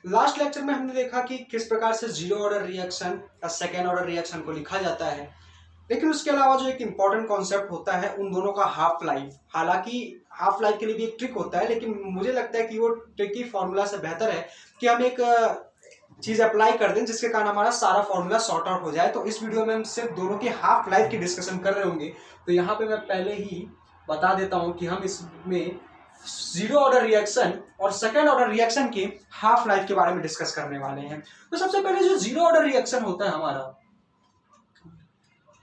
Last lecture में हमने देखा कि किस प्रकार से जीरो ऑर्डर रिएक्शन या सेकेंड ऑर्डर रिएक्शन को लिखा जाता है, लेकिन उसके अलावा जो एक इम्पॉर्टेंट कॉन्सेप्ट होता है उन दोनों का हाफ लाइफ। हालांकि हाफ लाइफ के लिए भी एक ट्रिक होता है, लेकिन मुझे लगता है कि वो ट्रिकी फॉर्मूला से बेहतर है कि हम एक चीज अप्लाई कर दें जिसके कारण हमारा सारा फॉर्मूला सॉर्ट आउट हो जाए। तो इस वीडियो में हम सिर्फ दोनों की हाफ लाइफ की डिस्कशन कर रहे होंगे। तो यहाँ पे मैं पहले ही बता देता हूँ कि हम इसमें जीरो ऑर्डर रिएक्शन और सेकेंड ऑर्डर रिएक्शन के हाफ लाइफ के बारे में डिस्कस करने वाले हैं। तो सबसे पहले जो जीरो ऑर्डर रिएक्शन होता है हमारा,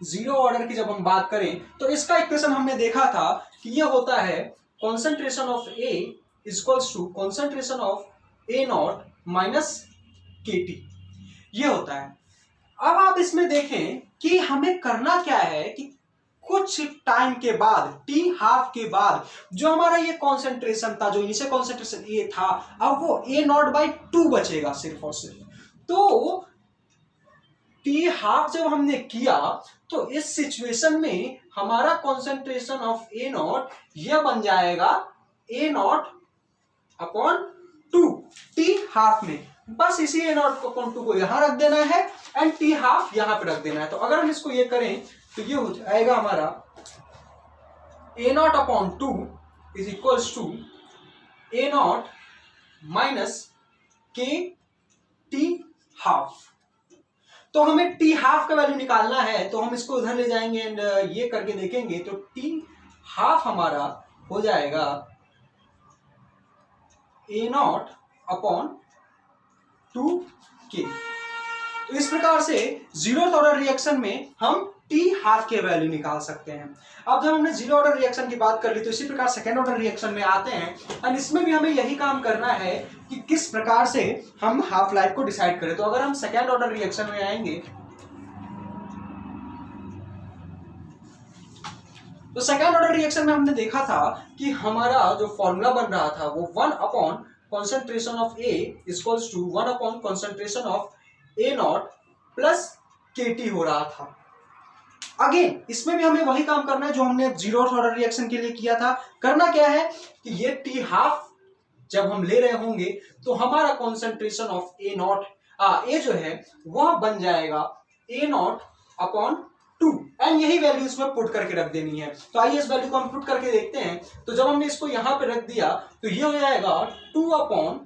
जीरो ऑर्डर की जब हम बात करें तो इसका इक्वेशन हमने देखा था कि ये होता है concentration of A equals to concentration of A not minus K T, ये होता है। अब आप इसमें देखें कि हमें करना क्या है कि कुछ टाइम के बाद टी हाफ के बाद जो हमारा ये कॉन्सेंट्रेशन था, जो इनिशियल कॉन्सेंट्रेशन ए था, अब वो ए नॉट बाई 2 बचेगा सिर्फ और सिर्फ। तो टी हाफ जब हमने किया तो इस सिचुएशन में हमारा कॉन्सेंट्रेशन ऑफ ए नॉट यह बन जाएगा ए नॉट अपॉन 2 टी हाफ में। बस इसी ए नॉट अपॉन 2 को यहां रख देना है एंड टी हाफ यहां पे रख देना है। तो अगर हम इसको ये करें तो ये हो जाएगा हमारा A naught upon 2 is equals to A not minus K T half. तो हमें टी हाफ का वैल्यू निकालना है, तो हम इसको उधर ले जाएंगे एंड ये करके देखेंगे तो टी हाफ हमारा हो जाएगा ए नॉट अपॉन 2 के। तो इस प्रकार से जीरो ऑर्डर रिएक्शन में हम टी हाफ के वैल्यू निकाल सकते हैं। अब जब हमने जीरो ऑर्डर रिएक्शन की बात कर ली तो इसी प्रकार सेकेंड ऑर्डर रिएक्शन में आते हैं और इसमें भी हमें यही काम करना है कि किस प्रकार से हम हाफ लाइफ को डिसाइड करें। तो अगर हम सेकेंड ऑर्डर रिएक्शन में आएंगे तो सेकेंड ऑर्डर रिएक्शन में हमने देखा था कि हमारा जो फॉर्मूला बन रहा था वो 1 upon concentration of A equals to 1 upon concentration of A not plus K T हो रहा था। अगेन इसमें भी हमें वही काम करना है जो हमने जीरो ऑर्डर रिएक्शन के लिए किया था। करना क्या है कि ये टी हाफ जब हम ले रहे होंगे तो हमारा concentration of A not a जो है वह बन जाएगा ए नॉट अपॉन 2 एंड यही वैल्यू इसमें पुट करके रख देनी है। तो आइए इस वैल्यू को हम पुट करके देखते हैं। तो जब हमने इसको यहां पे रख दिया तो ये हो जाएगा 2 upon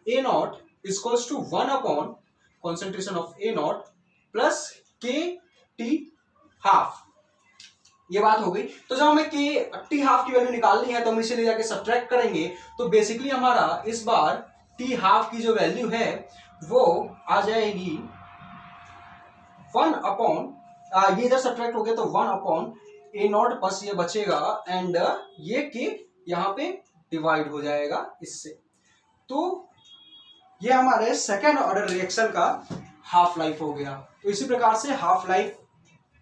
A not equals to 1 upon concentration of A not plus K T half. ये बात हो गई। तो जब हमें के टी हाफ की वैल्यू निकालनी है तो हम इसे ले जाके सब्ट्रैक्ट करेंगे। तो बेसिकली हमारा इस बार टी हाफ की जो वैल्यू है वो आ जाएगी 1 अपॉन ये इधर सब्ट्रैक्ट हो गया तो 1 अपॉन ए नॉट बस ये बचेगा एंड ये के यहाँ पे डिवाइड हो जाएगा इससे। तो ये हमारे सेकेंड ऑर्डर रिएक्शन का हाफ लाइफ हो गया। तो इसी प्रकार से हाफ लाइफ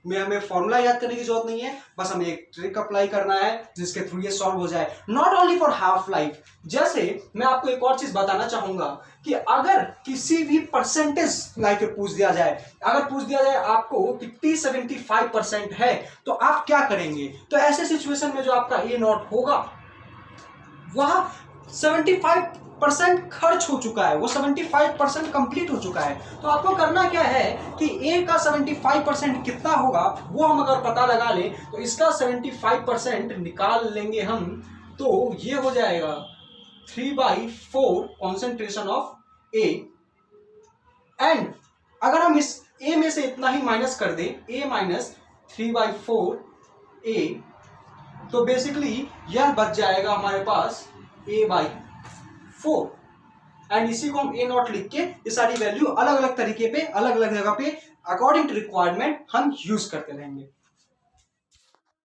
में हमें फॉर्मूला याद करने की जरूरत नहीं है, बस हमें एक ट्रिक अप्लाई करना है जिसके थ्रू ये सॉल्व हो जाए। Not only for half life, जैसे मैं आपको एक और चीज बताना चाहूंगा कि अगर किसी भी परसेंटेज लाइफ में पूछ दिया जाए, अगर पूछ दिया जाए आपको कि टी 75% है तो आप क्या करेंगे, तो ऐसे सिचुएशन में जो आपका ए नॉट होगा वह 75% खर्च हो चुका है, वो 75% कंप्लीट हो चुका है। तो आपको करना क्या है कि ए का 75% कितना होगा वो हम अगर पता लगा लें तो इसका 75% निकाल लेंगे हम। तो ये हो जाएगा 3/4 कॉन्सेंट्रेशन ऑफ ए एंड अगर हम इस ए में से इतना ही माइनस कर दें ए माइनस 3/4 ए तो बेसिकली यह बच जाएगा हमारे पास a/4 एंड इसी को हम ए नॉट लिख के ये सारी वैल्यू अलग अलग तरीके पे अलग अलग जगह पे अकॉर्डिंग टू रिक्वायरमेंट हम यूज करते रहेंगे।